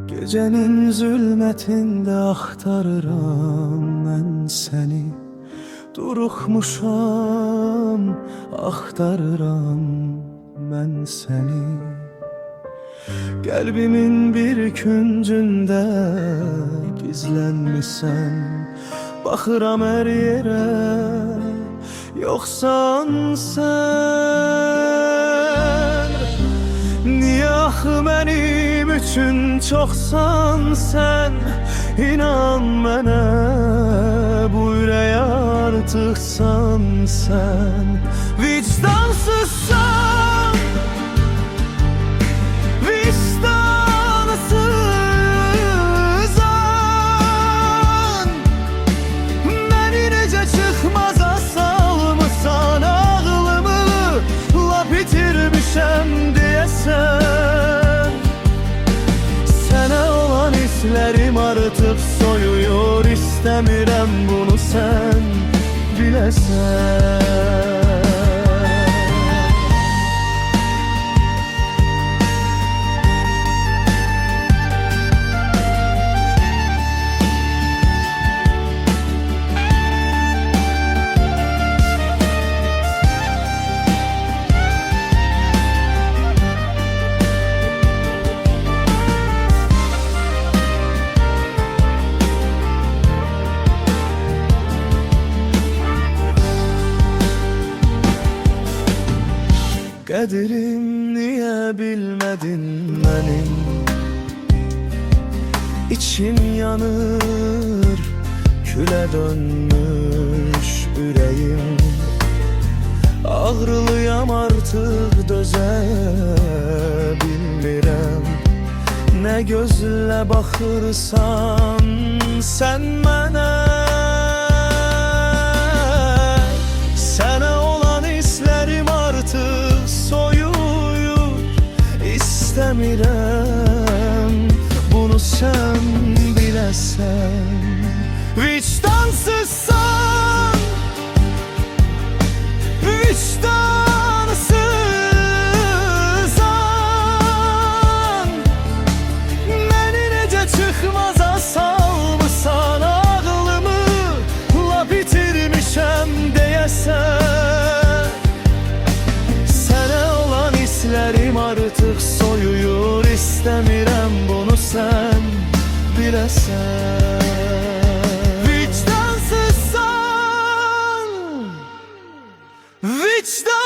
Gecenin zülmetinde axtarıram mən səni, duruxmuşam, axtarıram mən səni. Qəlbimin bir küncündə gizlənmisən, baxıram hər yerə, yoxsan sən. Niyə axı mənim üçün çoxsan sən? İnan mənə, bu ürəyə artıqsan sən. Vicdansızsan, vicdansızsan. Məni necə çıxmaza salmısan, ağlımı lap itirmişəm deyəsən. Sənə olan hislərim artıq soyuyur, istəmirəm bunu sən biləsən. Qədirim niyə bilmədin mənim? İçim yanır, külə dönmüş ürəyim. Ağrılıyam artıq, dözə bilmirəm. Nə gözlə baxırsan sən mənə, sənə olan hislərim artıq soyuyur, istəmirəm bunu sən biləsən. Vicdansızsan, vicdansızsan. Məni necə çıxmaza salmısan, ağlımı lap itirmişəm deyəsən. Sənə olan hislərim artıq soyuyur, istəmirəm bunu sən biləsən. Vicdansızsan, vicdansızsan.